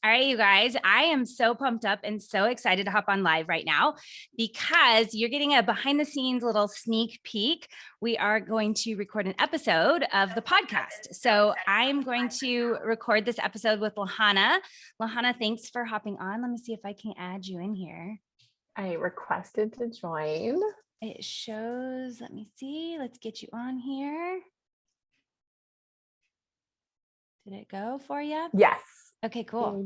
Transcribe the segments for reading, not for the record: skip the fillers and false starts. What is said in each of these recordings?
All right, you guys, I am so pumped up and so excited to hop on live right now because you're getting a behind the scenes little sneak peek. We are going to record an episode of the podcast. So I'm going to record this episode with Lahana. Lahana, thanks for hopping on. Let me see if I can add you in here. I requested to join. It shows, let me see. Let's get you on here. Did it go for you? Yes. Okay, cool.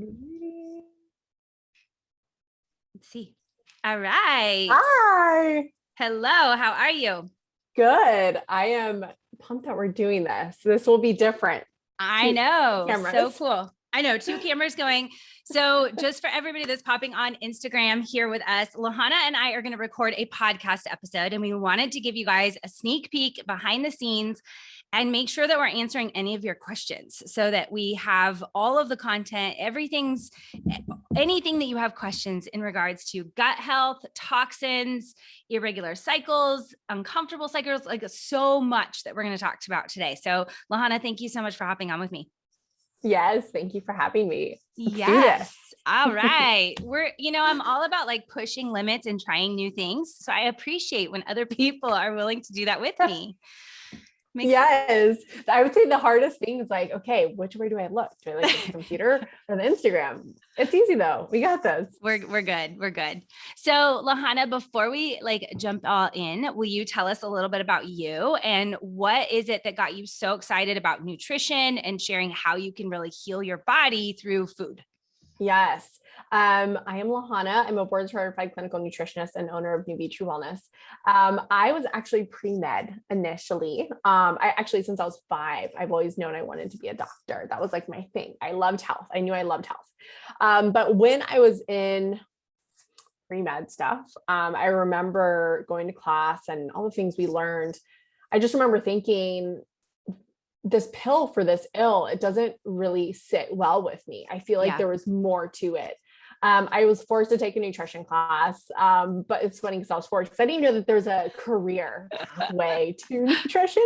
Let's see. All right. Hi. Hello. How are you? Good. I am pumped that we're doing this. This will be different. I know. Cameras. So cool. I know. 2 cameras going. So just for everybody that's popping on Instagram here with us, Lahana and I are going to record a podcast episode, and we wanted to give you guys a sneak peek behind the scenes and make sure that we're answering any of your questions so that we have all of the content, anything that you have questions in regards to gut health, toxins, irregular cycles, uncomfortable cycles, like so much that we're going to talk about today. So Lahana, thank you so much for hopping on with me. Yes. Thank you for having me. Yes. All right. I'm all about like pushing limits and trying new things. So I appreciate when other people are willing to do that with me. Yes. I would say the hardest thing is like, okay, which way do I look? Do I like the computer or the Instagram? It's easy though. We got this. We're good. We're good. So Lahana, before we jump all in, will you tell us a little bit about you and what is it that got you so excited about nutrition and sharing how you can really heal your body through food? Yes. I am Lahana. I'm a board certified clinical nutritionist and owner of New Be True Wellness. I was actually pre-med initially. Since I was 5, I've always known I wanted to be a doctor. That was like my thing. I loved health. I knew I loved health. But when I was in pre-med stuff, I remember going to class and all the things we learned. I just remember thinking, this pill for this ill, it doesn't really sit well with me. I feel like there was more to it. I was forced to take a nutrition class, but it's funny because I was forced because I didn't know that there's a career way to nutrition,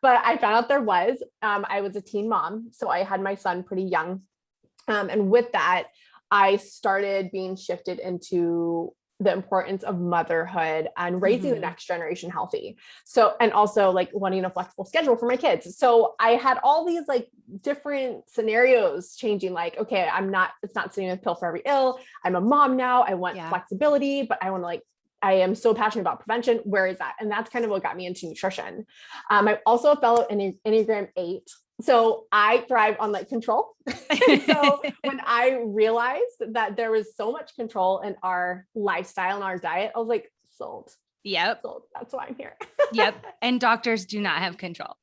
but I found out there was. I was a teen mom, so I had my son pretty young. And with that, I started being shifted into the importance of motherhood and raising the next generation healthy. So, and also like wanting a flexible schedule for my kids. So I had all these like different scenarios changing, like, okay, it's not sitting with a pill for every ill. I'm a mom now. I want flexibility, but I want to I am so passionate about prevention. Where is that? And that's kind of what got me into nutrition. I'm also a fellow Enneagram 8. So I thrive on control. So when I realized that there was so much control in our lifestyle and our diet, I was like, sold. Yep. Sold. That's why I'm here. Yep. And doctors do not have control.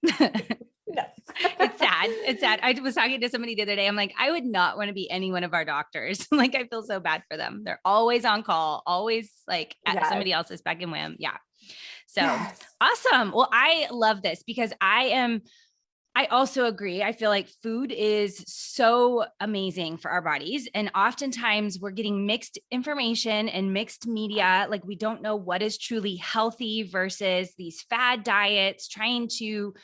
No. It's sad. It's sad. I was talking to somebody the other day. I'm like, I would not want to be any one of our doctors. I feel so bad for them. They're always on call, always at somebody else's beck and whim. Yeah. So awesome. Well, I love this because I also agree. I feel like food is so amazing for our bodies. And oftentimes we're getting mixed information and mixed media. Like we don't know what is truly healthy versus these fad diets, trying to,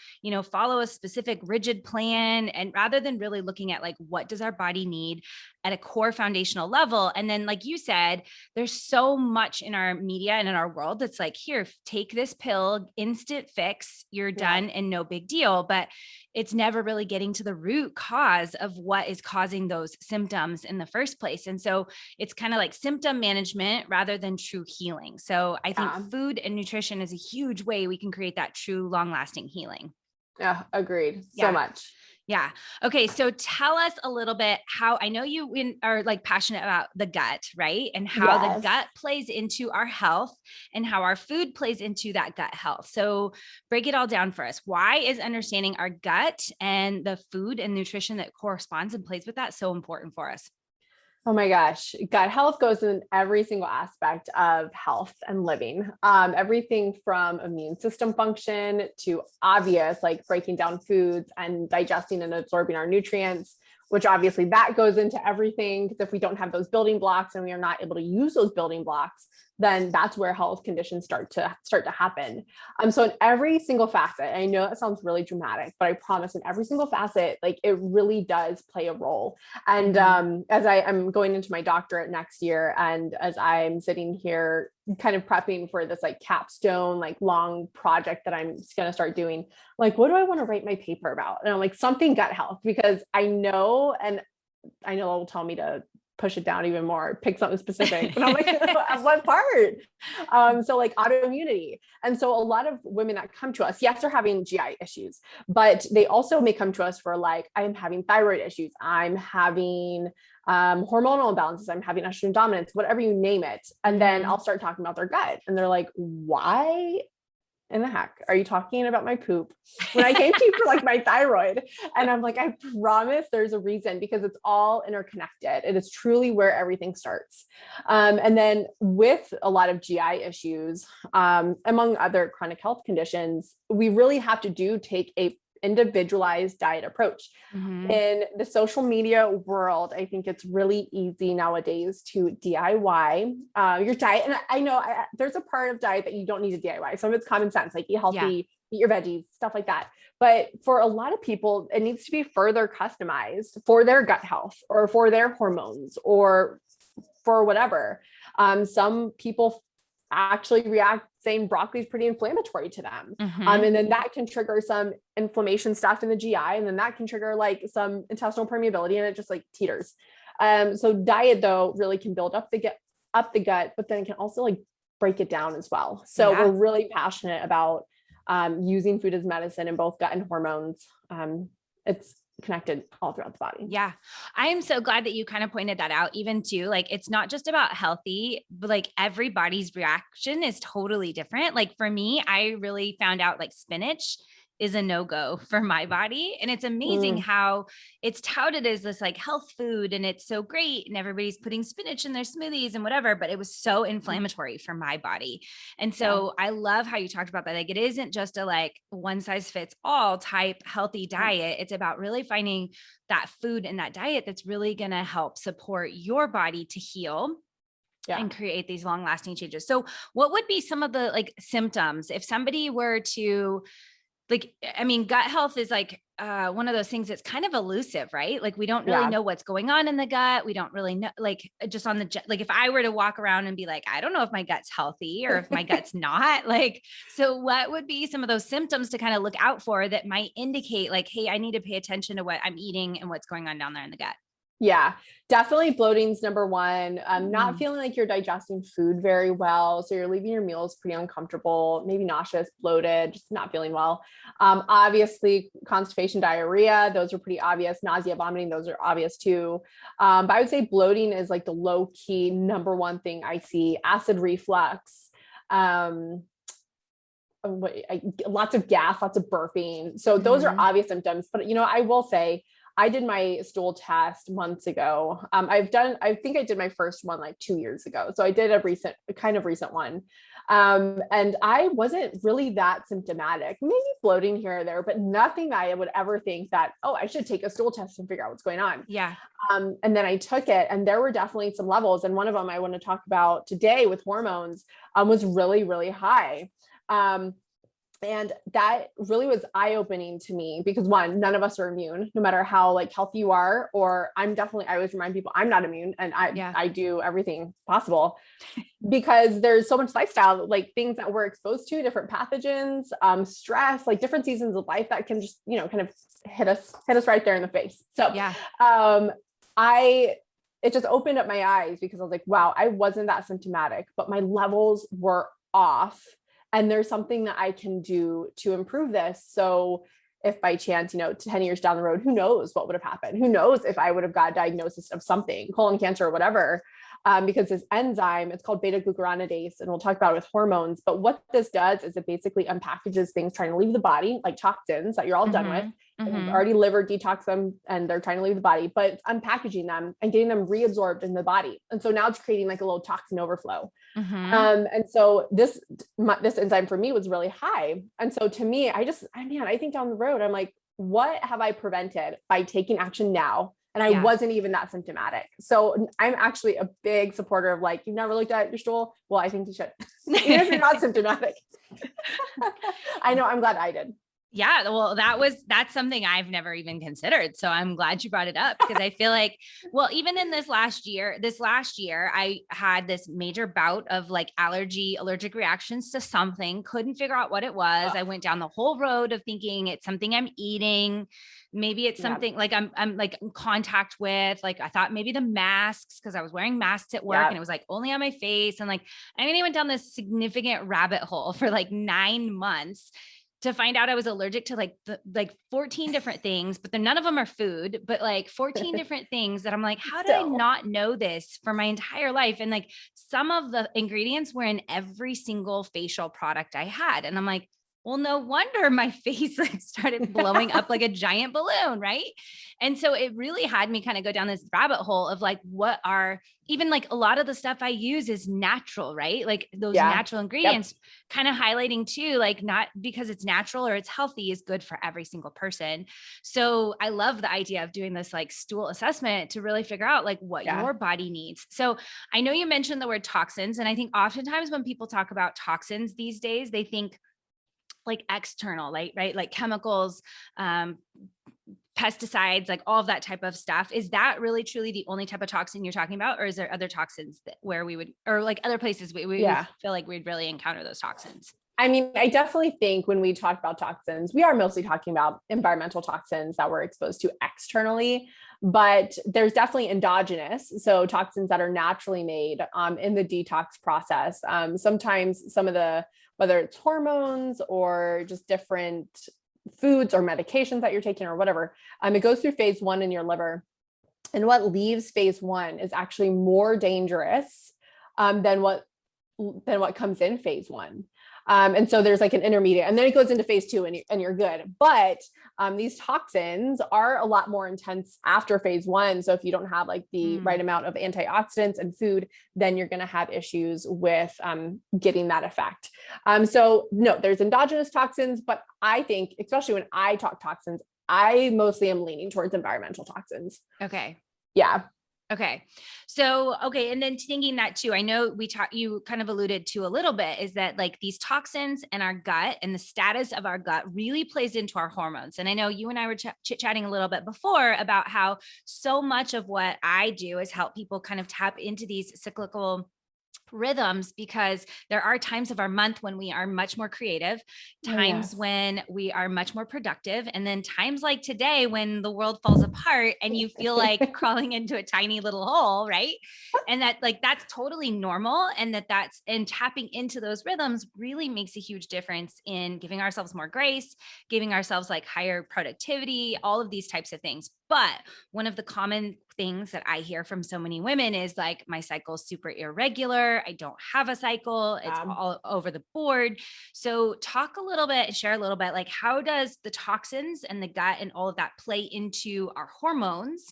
follow a specific rigid plan. And rather than really looking at what does our body need at a core foundational level. And then, like you said, there's so much in our media and in our world that's like, here, take this pill, instant fix, you're done and no big deal. But it's never really getting to the root cause of what is causing those symptoms in the first place. And so it's kind of like symptom management rather than true healing. So I think food and nutrition is a huge way we can create that true long-lasting healing. Yeah, agreed. So much. Yeah. Okay. So tell us a little bit how I know you are passionate about the gut, right? And how the gut plays into our health and how our food plays into that gut health. So break it all down for us. Why is understanding our gut and the food and nutrition that corresponds and plays with that so important for us? Oh my gosh. Gut health goes in every single aspect of health and living. Everything from immune system function to obvious, like breaking down foods and digesting and absorbing our nutrients, which obviously that goes into everything. Because if we don't have those building blocks and we are not able to use those building blocks, then that's where health conditions start to happen. So in every single facet, I know that sounds really dramatic, but I promise in every single facet, like it really does play a role. And as I'm going into my doctorate next year, and as I'm sitting here kind of prepping for this like capstone, like long project that I'm going to start doing, like, what do I want to write my paper about? And I'm like, something gut health, because I know it'll tell me to push it down even more, pick something specific. But I'm like, what part? So like autoimmunity. And so a lot of women that come to us, yes, they're having GI issues, but they also may come to us for like, I'm having thyroid issues. I'm having hormonal imbalances. I'm having estrogen dominance, whatever you name it. And then I'll start talking about their gut, and they're like, why in the heck are you talking about my poop when I came to you for like my thyroid? And I'm like, I promise there's a reason, because it's all interconnected. It is truly where everything starts. And then with a lot of GI issues, among other chronic health conditions, we really have to take a individualized diet approach. In the social media world, I think it's really easy nowadays to DIY your diet. And I know there's a part of diet that you don't need to DIY. Some of it's common sense, like eat healthy, eat your veggies, stuff like that. But for a lot of people, it needs to be further customized for their gut health or for their hormones or for whatever. Some people actually react saying broccoli is pretty inflammatory to them. And then that can trigger some inflammation stuff in the GI. And then that can trigger like some intestinal permeability, and it just like teeters. So diet though really can build up the gut, but then it can also like break it down as well. So we're really passionate about using food as medicine in both gut and hormones. It's connected all throughout the body. Yeah. I am so glad that you kind of pointed that out, even too. Like, it's not just about healthy, but like everybody's reaction is totally different. Like for me, I really found out like spinach is a no-go for my body. And it's amazing how it's touted as this like health food and it's so great and everybody's putting spinach in their smoothies and whatever, but it was so inflammatory for my body. And so I love how you talked about that. Like, it isn't just a like one size fits all type healthy diet. It's about really finding that food and that diet that's really going to help support your body to heal and create these long lasting changes. So what would be some of the like symptoms if somebody were to like, I mean, gut health is like one of those things that's kind of elusive, right? Like we don't really know what's going on in the gut. We don't really know, like just on the, like if I were to walk around and be like, I don't know if my gut's healthy or if my gut's not, like, so what would be some of those symptoms to kind of look out for that might indicate like, hey, I need to pay attention to what I'm eating and what's going on down there in the gut? Yeah, definitely bloating's number one. Not feeling like you're digesting food very well. So you're leaving your meals pretty uncomfortable, maybe nauseous, bloated, just not feeling well. Obviously constipation, diarrhea, those are pretty obvious. Nausea, vomiting, those are obvious too. But I would say bloating is like the low key number one thing I see. Acid reflux, lots of gas, lots of burping. So those are obvious symptoms, but I will say, I did my stool test months ago. I think I did my first one like 2 years ago. So I did a recent one. And I wasn't really that symptomatic, maybe bloating here or there, but nothing that I would ever think that, oh, I should take a stool test and figure out what's going on. Yeah. And then I took it and there were definitely some levels. And one of them I want to talk about today with hormones, was really, really high. And that really was eye-opening to me because one, none of us are immune, no matter how like healthy you are, or I always remind people I'm not immune and I do everything possible because there's so much lifestyle, like things that we're exposed to, different pathogens, stress, like different seasons of life that can just, kind of hit us right there in the face. So, it just opened up my eyes because I was like, wow, I wasn't that symptomatic, but my levels were off. And there's something that I can do to improve this. So if by chance, 10 years down the road, who knows what would have happened? Who knows if I would have got a diagnosis of something, colon cancer or whatever, because this enzyme, it's called beta glucuronidase, and we'll talk about it with hormones. But what this does is it basically unpackages things trying to leave the body, like toxins that you're all done with. And already liver detox them and they're trying to leave the body, but unpackaging them and getting them reabsorbed in the body. And so now it's creating like a little toxin overflow. And so this enzyme for me was really high. And so to me, I think down the road, I'm like, what have I prevented by taking action now and I wasn't even that symptomatic. So I'm actually a big supporter of like, you've never looked at your stool. Well, I think you should, even if you're not symptomatic. I know, I'm glad I did. Yeah. Well, that's something I've never even considered. So I'm glad you brought it up, because I feel like, well, even in this last year, I had this major bout of like allergic reactions to something, couldn't figure out what it was. I went down the whole road of thinking it's something I'm eating. Maybe it's something like I'm like in contact with, like, I thought maybe the masks, because I was wearing masks at work and it was like only on my face. And like, I mean, I went down this significant rabbit hole for like 9 months to find out I was allergic to like 14 different things, but then none of them are food, but like 14 different things that I'm like, how did I not know this for my entire life? And like some of the ingredients were in every single facial product I had. And I'm like, well, no wonder my face like started blowing up like a giant balloon. Right. And so it really had me kind of go down this rabbit hole of like, what are even like a lot of the stuff I use is natural, right? Like those natural ingredients, kind of highlighting too, like not because it's natural or it's healthy is good for every single person. So I love the idea of doing this like stool assessment to really figure out like what your body needs. So I know you mentioned the word toxins. And I think oftentimes when people talk about toxins these days, they think like external, like, right? Like chemicals, pesticides, like all of that type of stuff. Is that really truly the only type of toxin you're talking about? Or is there other toxins where we would, or like other places we would feel like we'd really encounter those toxins? I mean, I definitely think when we talk about toxins, we are mostly talking about environmental toxins that we're exposed to externally, but there's definitely endogenous. So toxins that are naturally made in the detox process. Sometimes some of the, whether it's hormones or just different foods or medications that you're taking or whatever, it goes through phase 1 in your liver. And what leaves phase 1 is actually more dangerous than what comes in phase 1. And so there's like an intermediate, and then it goes into phase 2 and you're good. But these toxins are a lot more intense after phase 1. So if you don't have like the right amount of antioxidants and food, then you're going to have issues with getting that effect. So no, there's endogenous toxins, but I think, especially when I talk toxins, I mostly am leaning towards environmental toxins. Okay. Yeah. Okay. So, okay. And then thinking that too, I know you kind of alluded to a little bit, is that like these toxins and our gut and the status of our gut really plays into our hormones. And I know you and I were chit-chatting a little bit before about how so much of what I do is help people kind of tap into these cyclical rhythms, because there are times of our month when we are much more creative, times when we are much more productive, and then times like today when the world falls apart and you feel like crawling into a tiny little hole, right? And that like that's totally normal, and and tapping into those rhythms really makes a huge difference in giving ourselves more grace, giving ourselves like higher productivity, all of these types of things. But one of the common things that I hear from so many women is like, my cycle is super irregular. I don't have a cycle. It's all over the board. So talk a little bit, share a little bit, like how does the toxins and the gut and all of that play into our hormones,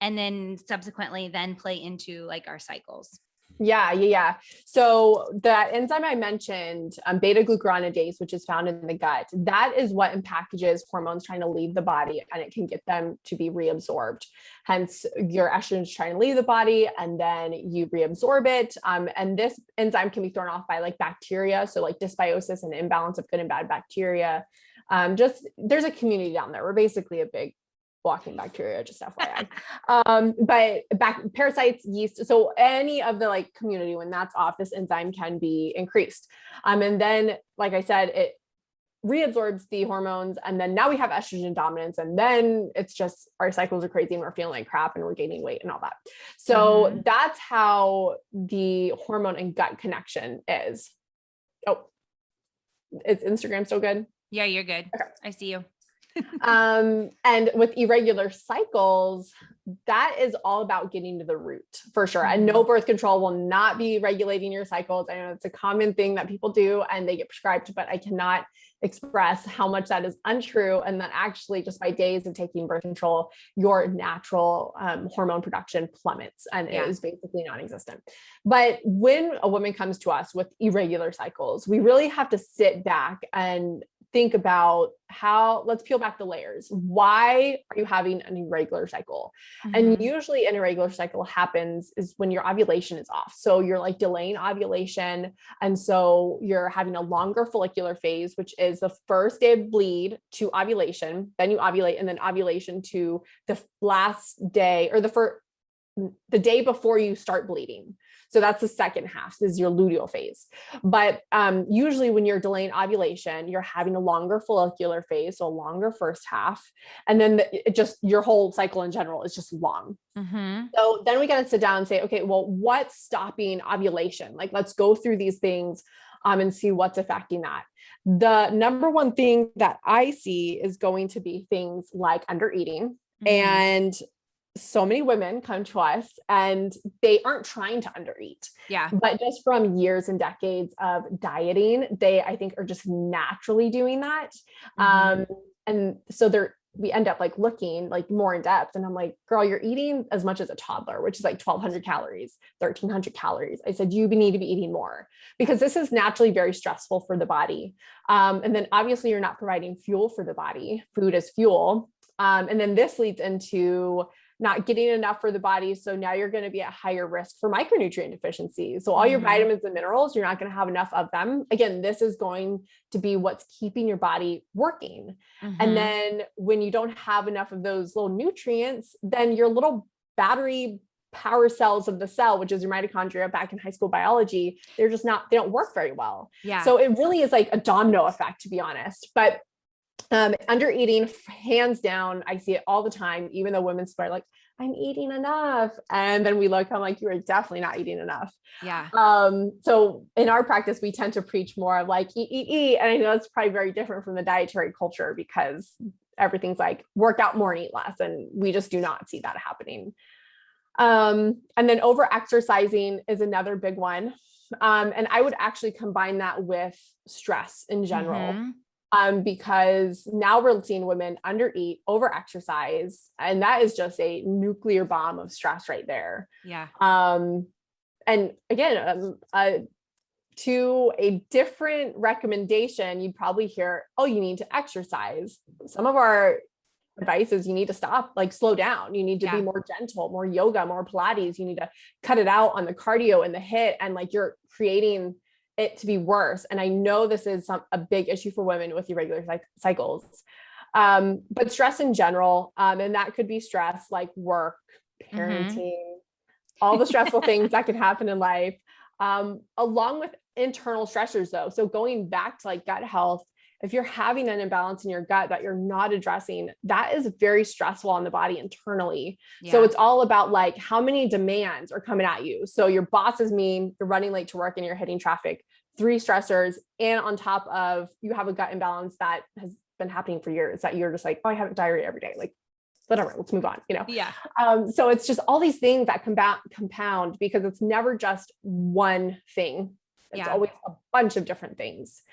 and then subsequently then play into like our cycles? Yeah. So that enzyme I mentioned, beta glucuronidase, which is found in the gut, that is what packages hormones trying to leave the body, and it can get them to be reabsorbed. Hence, your estrogen is trying to leave the body, and then you reabsorb it. And this enzyme can be thrown off by like bacteria. So like dysbiosis and imbalance of good and bad bacteria. There's a community down there. We're basically a big walking bacteria, just FYI. But parasites, yeast, so any of the like community, when that's off, this enzyme can be increased. And then, like I said, it reabsorbs the hormones, and then now we have estrogen dominance, and then it's just our cycles are crazy and we're feeling like crap and we're gaining weight and all that. So that's how the hormone and gut connection is. Oh, is Instagram still good? Yeah, you're good. Okay. I see you. And with irregular cycles, that is all about getting to the root for sure. And no birth control will not be regulating your cycles. I know it's a common thing that people do and they get prescribed, but I cannot express how much that is untrue. And that actually just by days of taking birth control, your natural hormone production plummets and is basically non-existent. But when a woman comes to us with irregular cycles, we really have to sit back and think about let's peel back the layers. Why are you having an irregular cycle? And usually an irregular cycle happens is when your ovulation is off. So you're like delaying ovulation. And so you're having a longer follicular phase, which is the first day of bleed to ovulation. Then you ovulate, and then ovulation to the last day or the day before you start bleeding. So that's the second half, is your luteal phase. But usually when you're delaying ovulation, you're having a longer follicular phase, so a longer first half. And then your whole cycle in general is just long. So then we got to sit down and say, okay, well, what's stopping ovulation? Like, let's go through these things and see what's affecting that. The number one thing that I see is going to be things like undereating. And so many women come to us and they aren't trying to undereat. Yeah. But just from years and decades of dieting, they, I think, are just naturally doing that. And so we end up like looking like more in depth. And I'm like, girl, you're eating as much as a toddler, which is like 1,200 calories, 1,300 calories. I said, you need to be eating more because this is naturally very stressful for the body. And then obviously you're not providing fuel for the body. Food is fuel. And then this leads into not getting enough for the body. So now you're going to be at higher risk for micronutrient deficiencies. So all your vitamins and minerals, you're not going to have enough of them. Again, this is going to be what's keeping your body working. And then when you don't have enough of those little nutrients, then your little battery power cells of the cell, which is your mitochondria back in high school biology, they don't work very well. Yeah. So it really is like a domino effect, to be honest. But under eating, hands down, I see it all the time, even though women swear like, I'm eating enough. And then we look, I'm like, you are definitely not eating enough. Yeah. So in our practice, we tend to preach more of like, eat. And I know it's probably very different from the dietary culture because everything's like work out more and eat less. And we just do not see that happening. And then over exercising is another big one. And I would actually combine that with stress in general. Because now we're seeing women undereat, overexercise, and that is just a nuclear bomb of stress right there. Yeah. And again, to a different recommendation, you'd probably hear, oh, you need to exercise. Some of our advice is you need to stop, like slow down. You need to be more gentle, more yoga, more Pilates. You need to cut it out on the cardio and the HIIT, and like you're creating it to be worse. And I know this is a big issue for women with irregular cycles, but stress in general. And that could be stress like work, parenting, all the stressful things that can happen in life, along with internal stressors though. So going back to like gut health, if you're having an imbalance in your gut that you're not addressing, that is very stressful on the body internally. Yeah. So it's all about like how many demands are coming at you. So your boss is mean, you're running late to work and you're hitting traffic, 3 stressors. And on top of you have a gut imbalance that has been happening for years that you're just like, oh, I have diarrhea every day. Like, whatever, let's move on, Yeah. So it's just all these things that compound because it's never just one thing. It's always a bunch of different things.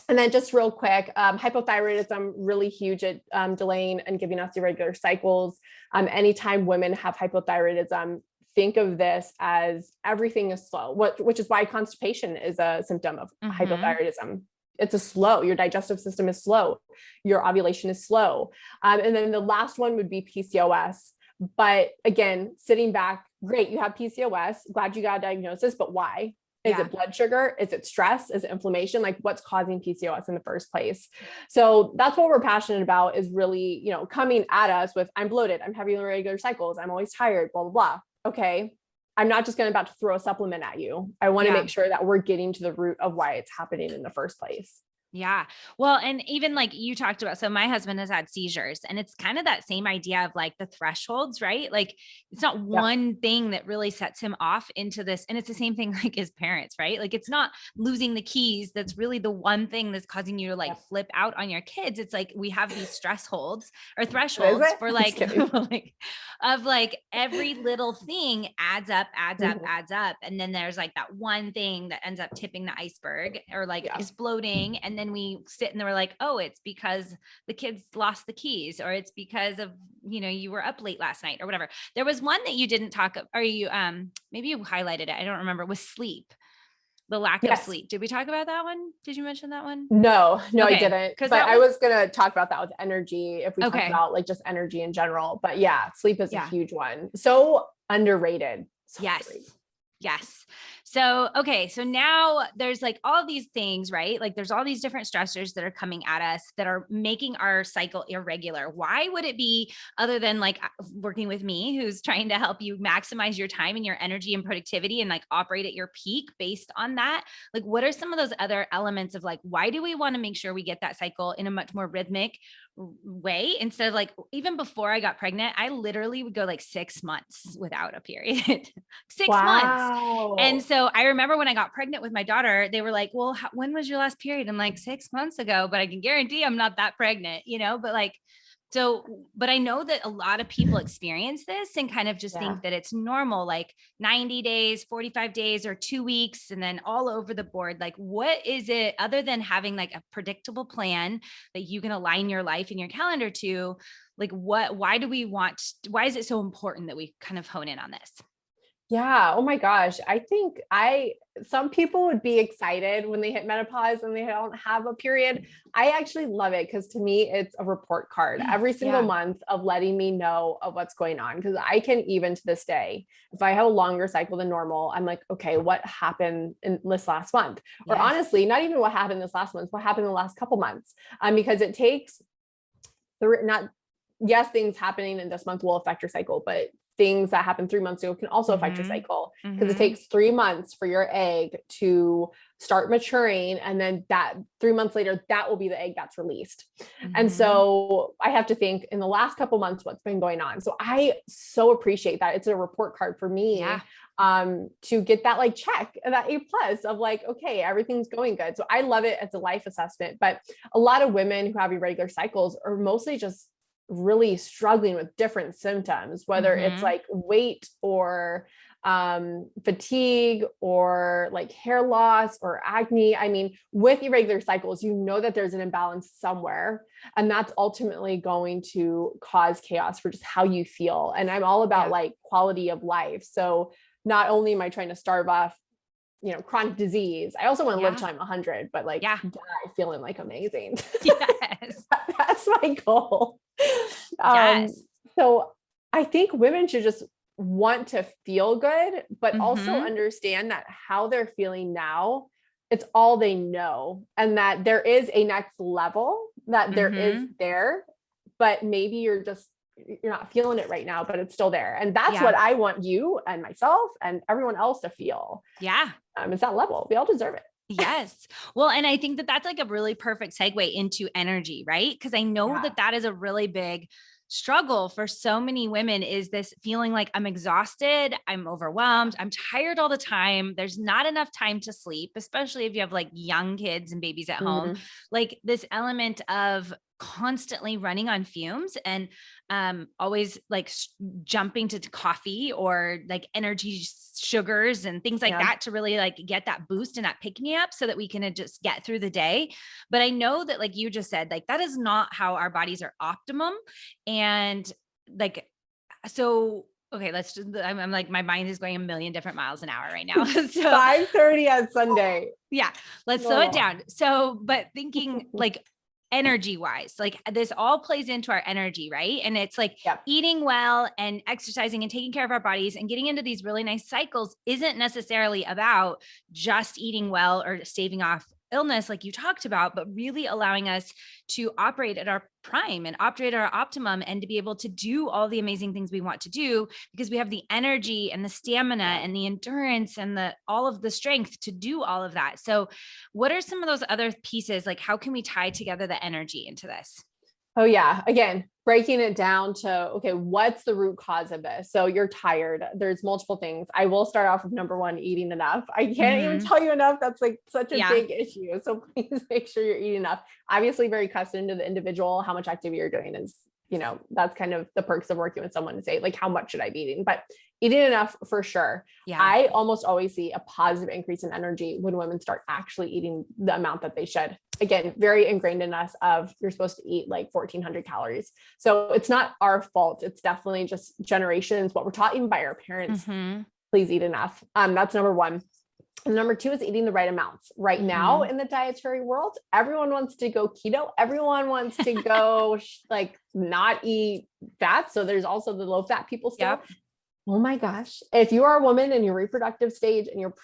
And then just real quick, hypothyroidism, really huge at delaying and giving us irregular cycles. Anytime women have hypothyroidism, think of this as everything is slow, which is why constipation is a symptom of hypothyroidism. It's your digestive system is slow. Your ovulation is slow. And then the last one would be PCOS. But again, sitting back, great, you have PCOS, glad you got a diagnosis, but why? Is it blood sugar? Is it stress? Is it inflammation? Like what's causing PCOS in the first place? So that's what we're passionate about is really, coming at us with, I'm bloated, I'm having irregular cycles, I'm always tired, blah, blah, blah. Okay. I'm not just about to throw a supplement at you. I want to make sure that we're getting to the root of why it's happening in the first place. Yeah. Well, and even like you talked about, so my husband has had seizures and it's kind of that same idea of like the thresholds, right? Like it's not one thing that really sets him off into this. And it's the same thing like as parents, right? Like it's not losing the keys. That's really the one thing that's causing you to like flip out on your kids. It's like, we have these thresholds for like, like every little thing adds up. And then there's like that one thing that ends up tipping the iceberg or like exploding. And then we sit and we're like, oh, it's because the kids lost the keys, or it's because of, you were up late last night or whatever. There was one that you didn't talk, or you, maybe you highlighted it. I don't remember, was sleep. the lack of Yes. sleep. Did we talk about that one? Did you mention that one? No, I Okay. didn't. 'Cause But that I was- was going to talk about that with energy if we talk Okay. about like just energy in general. But yeah, sleep is a Yeah. huge one. So underrated. So Yes. underrated. Yes. So, okay. So now there's like all these things, right? Like there's all these different stressors that are coming at us that are making our cycle irregular. Why would it be other than like working with me, who's trying to help you maximize your time and your energy and productivity and like operate at your peak based on that? Like, what are some of those other elements of like, why do we want to make sure we get that cycle in a much more rhythmic way instead of like, even before I got pregnant, I literally would go like 6 months without a period, 6 months. And so I remember when I got pregnant with my daughter, they were like, well, when was your last period? I'm like 6 months ago, but I can guarantee I'm not that pregnant, but like, but I know that a lot of people experience this and kind of just think that it's normal, like 90 days, 45 days, or 2 weeks, and then all over the board. Like, what is it other than having like a predictable plan that you can align your life and your calendar to? Like, why is it so important that we kind of hone in on this? Yeah. Oh my gosh. I think some people would be excited when they hit menopause and they don't have a period. I actually love it because to me, it's a report card every single month of letting me know of what's going on. Because I can, even to this day, if I have a longer cycle than normal, I'm like, okay, what happened in this last month? Or honestly, not even what happened this last month, what happened in the last couple months? Because it takes things happening in this month will affect your cycle, but things that happened 3 months ago can also affect your cycle, because it takes 3 months for your egg to start maturing. And then that 3 months later, that will be the egg that's released. And so I have to think in the last couple months, what's been going on. So I so appreciate that. It's a report card for me to get that like check, that A+ of like, okay, everything's going good. So I love it as a life assessment. But a lot of women who have irregular cycles are mostly just really struggling with different symptoms, whether it's like weight or fatigue or like hair loss or acne. I mean, with irregular cycles, that there's an imbalance somewhere, and that's ultimately going to cause chaos for just how you feel. And I'm all about like quality of life. So not only am I trying to starve off chronic disease, I also want to live till I'm 100, but like die feeling like amazing. Yes. That's my goal. Yes. So I think women should just want to feel good, but also understand that how they're feeling now, it's all they know. And that there is a next level that there is there, but maybe you're not feeling it right now, but it's still there. And that's what I want you and myself and everyone else to feel. Yeah. It's that level. We all deserve it. Yes. Well, and I think that that's like a really perfect segue into energy, right? Because I know that is a really big struggle for so many women, is this feeling like I'm exhausted, I'm overwhelmed, I'm tired all the time. There's not enough time to sleep, especially if you have like young kids and babies at home. Like this element of constantly running on fumes and always like jumping to coffee or like energy sugars and things like that to really like get that boost and that pick me up so that we can just get through the day. But I know that, like you just said, like that is not how our bodies are optimum. And like, so okay, I'm like, my mind is going a million different miles an hour right now. So 5:30 on Sunday. Yeah. Let's slow it down. So, but thinking like energy wise, like this all plays into our energy, right? And it's like eating well and exercising and taking care of our bodies and getting into these really nice cycles isn't necessarily about just eating well or staving off illness like you talked about, but really allowing us to operate at our prime and operate at our optimum and to be able to do all the amazing things we want to do because we have the energy and the stamina and the endurance and all of the strength to do all of that. So what are some of those other pieces? Like, how can we tie together the energy into this? Oh yeah. Again, breaking it down to, okay, what's the root cause of this? So you're tired. There's multiple things. I will start off with number one, eating enough. I can't even tell you enough. That's like such a big issue. So please make sure you're eating enough. Obviously very custom to the individual, how much activity you're doing is, that's kind of the perks of working with someone to say like, how much should I be eating? But eating enough for sure. Yeah. I almost always see a positive increase in energy when women start actually eating the amount that they should. Again, very ingrained in us of you're supposed to eat like 1,400 calories. So it's not our fault. It's definitely just generations, what we're taught even by our parents. Please eat enough. That's number one. And number two is eating the right amounts. Right now in the dietary world, everyone wants to go keto. Everyone wants to go like not eat fat. So there's also the low fat people still. Yep. Oh my gosh. If you are a woman in your reproductive stage and you're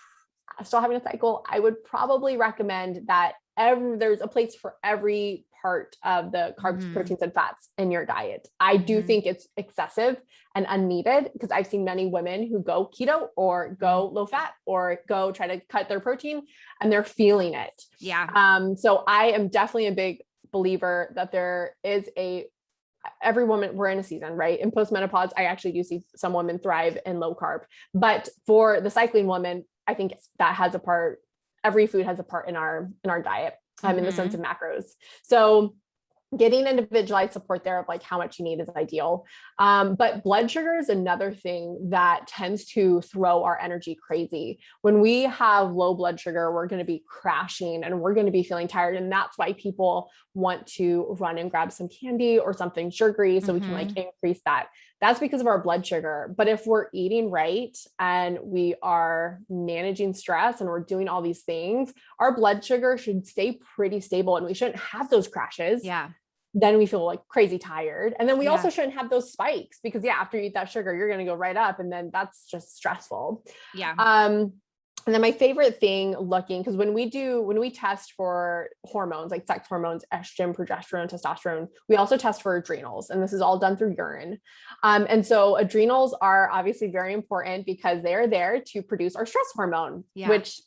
still having a cycle, I would probably recommend that there's a place for every part of the carbs, proteins, and fats in your diet. I do think it's excessive and unneeded, because I've seen many women who go keto or go low fat or go try to cut their protein and they're feeling it. Yeah. So I am definitely a big believer that there is every woman, we're in a season, right? In postmenopause, I actually do see some women thrive in low carb, but for the cycling woman, I think that has a part. Every food has a part in our diet, in the sense of macros. So getting individualized support there of like how much you need is ideal. But blood sugar is another thing that tends to throw our energy crazy. When we have low blood sugar, we're going to be crashing and we're going to be feeling tired. And that's why people want to run and grab some candy or something sugary so we can like increase that. That's because of our blood sugar. But if we're eating right and we are managing stress and we're doing all these things, our blood sugar should stay pretty stable and we shouldn't have those crashes. Yeah. Then we feel like crazy tired. And then we also shouldn't have those spikes, because after you eat that sugar, you're going to go right up. And then that's just stressful. Yeah. And then my favorite thing because when we test for hormones, like sex hormones, estrogen, progesterone, testosterone, we also test for adrenals, and this is all done through urine. And so adrenals are obviously very important because they're there to produce our stress hormone, which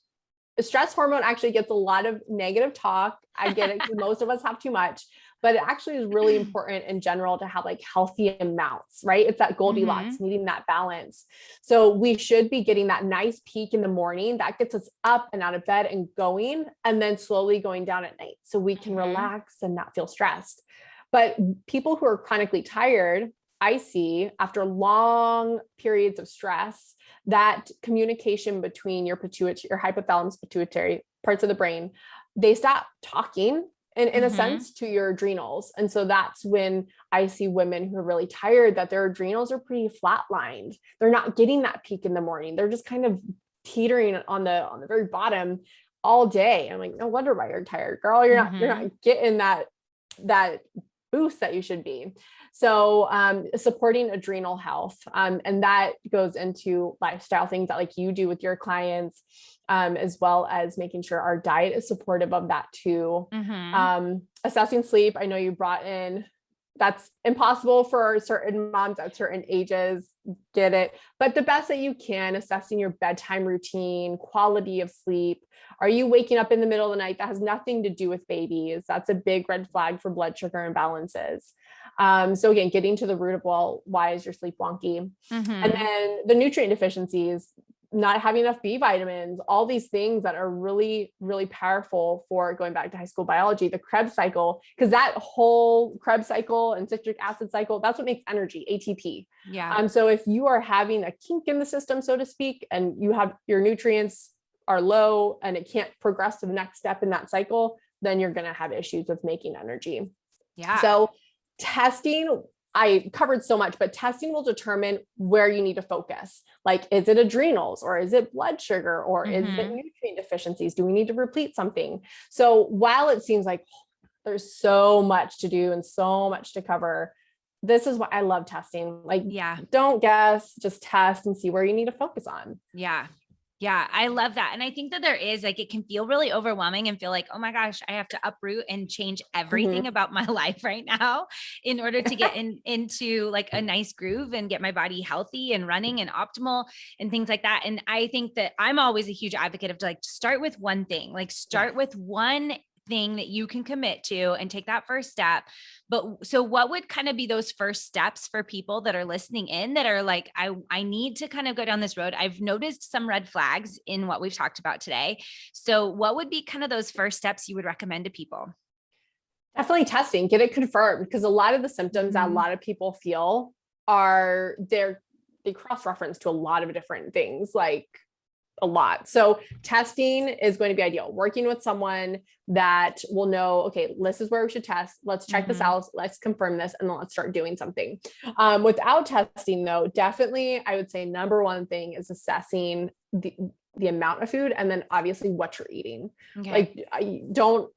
stress hormone actually gets a lot of negative talk. I get it, because most of us have too much, but it actually is really important in general to have like healthy amounts, right? It's that Goldilocks, needing that balance. So we should be getting that nice peak in the morning that gets us up and out of bed and going, and then slowly going down at night so we can relax and not feel stressed. But people who are chronically tired, I see after long periods of stress, that communication between your pituitary, your hypothalamus pituitary parts of the brain, they stop talking in a sense to your adrenals. And so that's when I see women who are really tired, that their adrenals are pretty flatlined. They're not getting that peak in the morning. They're just kind of teetering on the very bottom all day. I'm like, no wonder why you're tired, girl. You're not getting that boost that you should be. So supporting adrenal health, and that goes into lifestyle things that like you do with your clients, as well as making sure our diet is supportive of that too. Assessing sleep. I know you brought in, that's impossible for certain moms at certain ages, get it, but the best that you can, assessing your bedtime routine, quality of sleep. Are you waking up in the middle of the night? That has nothing to do with babies. That's a big red flag for blood sugar imbalances. So again, getting to the root of, well, why is your sleep wonky? And then the nutrient deficiencies, not having enough B vitamins, all these things that are really, really powerful for going back to high school biology, the Krebs cycle, because that whole Krebs cycle and citric acid cycle, that's what makes energy, ATP. Yeah. So if you are having a kink in the system, so to speak, and you have your nutrients are low and it can't progress to the next step in that cycle, then you're going to have issues with making energy. Yeah. So testing, I covered so much, but testing will determine where you need to focus. Like, is it adrenals or is it blood sugar or is it nutrient deficiencies? Do we need to replete something? So while it seems like there's so much to do and so much to cover, this is why I love testing. Like, don't guess, just test and see where you need to focus on. Yeah. Yeah, I love that. And I think that there is like, it can feel really overwhelming and feel like, oh my gosh, I have to uproot and change everything about my life right now in order to get into like a nice groove and get my body healthy and running and optimal and things like that. And I think that I'm always a huge advocate of like, start with one thing, like start with one thing that you can commit to and take that first step. But so what would kind of be those first steps for people that are listening in that are like, I need to kind of go down this road. I've noticed some red flags in what we've talked about today. So what would be kind of those first steps you would recommend to people? Definitely testing, get it confirmed, because a lot of the symptoms that a lot of people feel they cross-reference to a lot of different things, like a lot. So testing is going to be ideal. Working with someone that will know, okay, this is where we should test. Let's check this out. Let's confirm this. And then let's start doing something. Without testing though, definitely I would say number one thing is assessing the the amount of food, and then obviously what you're eating. Okay. Like, I don't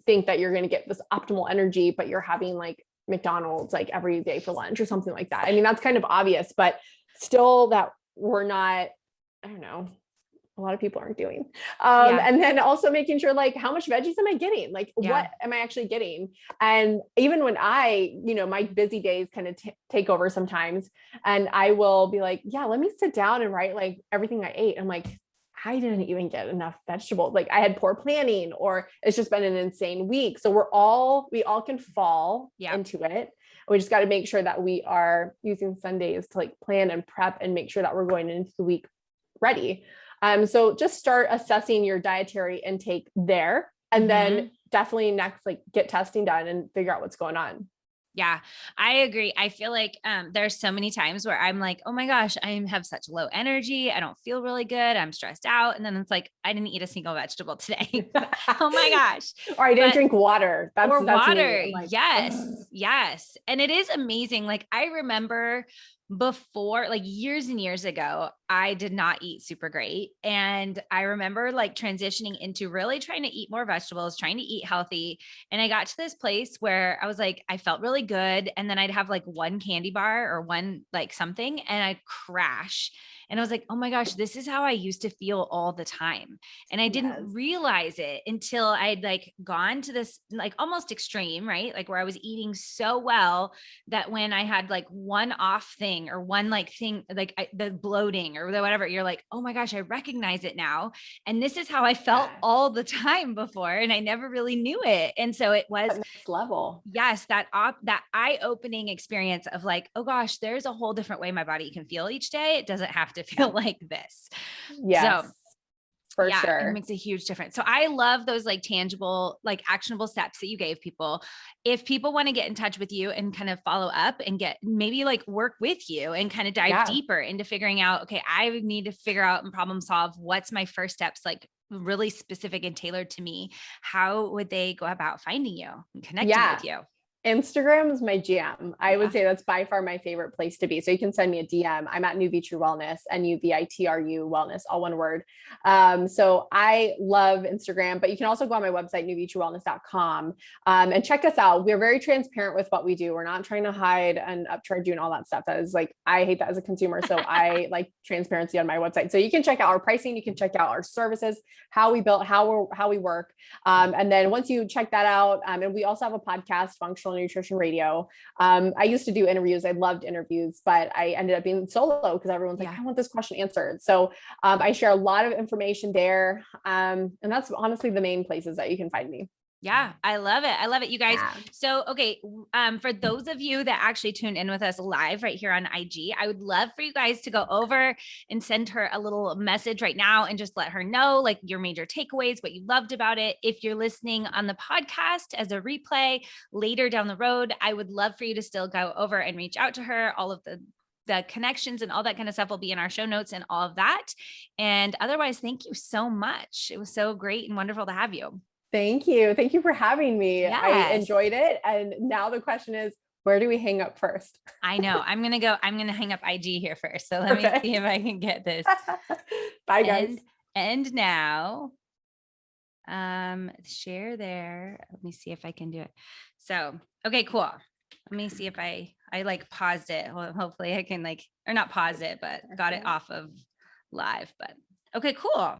think that you're going to get this optimal energy, but you're having like McDonald's like every day for lunch or something like that. I mean, that's kind of obvious, but still that we're not, I don't know, a lot of people aren't doing. And then also making sure, like, how much veggies am I getting? Like, what am I actually getting? And even when I, my busy days kind of take over sometimes, and I will be like, yeah, let me sit down and write like everything I ate. I'm like, I didn't even get enough vegetables. Like, I had poor planning, or it's just been an insane week. So we all can fall into it. We just got to make sure that we are using Sundays to like plan and prep and make sure that we're going into the week ready. So just start assessing your dietary intake there, and then definitely next, like, get testing done and figure out what's going on. Yeah, I agree. I feel like there's so many times where I'm like, oh my gosh, I have such low energy. I don't feel really good. I'm stressed out. And then it's like, I didn't eat a single vegetable today. Oh my gosh. Or I didn't drink water. That's water. Like, yes. Yes. And it is amazing. Like, I remember before, like years and years ago, I did not eat super great. And I remember like transitioning into really trying to eat more vegetables, trying to eat healthy. And I got to this place where I was like, I felt really good. And then I'd have like one candy bar or one like something, and I'd crash. And I was like, oh my gosh, this is how I used to feel all the time. And I didn't realize it until I'd like gone to this like almost extreme, right? Like where I was eating so well that when I had like one off thing or one like thing, like the bloating or whatever, you're like, oh my gosh, I recognize it now. And this is how I felt all the time before. And I never really knew it. And so it was next level. Yes. That eye-opening experience of like, oh gosh, there's a whole different way my body can feel each day. It doesn't have to feel like this. Yes. So for sure. It makes a huge difference. So I love those like tangible, like actionable steps that you gave people. If people want to get in touch with you and kind of follow up and get maybe like work with you and kind of dive deeper into figuring out, okay, I need to figure out and problem solve what's my first steps, like really specific and tailored to me. How would they go about finding you and connecting with you? Instagram is my jam. I would say that's by far my favorite place to be. So you can send me a DM. I'm at Nuvitru Wellness, NUVITRU Wellness, all one word. So I love Instagram, but you can also go on my website, nuvitruwellness.com, and check us out. We're very transparent with what we do. We're not trying to hide and upcharge you and all that stuff. That is like, I hate that as a consumer. So I like transparency on my website. So you can check out our pricing. You can check out our services, how we built, how we work. And then once you check that out, and we also have a podcast, Functional Nutrition Radio. I used to do interviews. I loved interviews, but I ended up being solo because everyone's like, I want this question answered. So I share a lot of information there. And that's honestly the main places that you can find me. Yeah, I love it. I love it, you guys. So, okay. For those of you that actually tuned in with us live right here on IG, I would love for you guys to go over and send her a little message right now and just let her know like your major takeaways, what you loved about it. If you're listening on the podcast as a replay later down the road, I would love for you to still go over and reach out to her. All of the connections and all that kind of stuff will be in our show notes and all of that. And otherwise, thank you so much. It was so great and wonderful to have you. Thank you. Thank you for having me. Yes. I enjoyed it. And now the question is, where do we hang up first? I know. I'm going to hang up IG here first. So let me see if I can get this. Bye guys. And now, share there. Let me see if I can do it. So, okay, cool. Let me see if I like paused it. Hopefully I can or not pause it, but got it off of live, but okay, cool.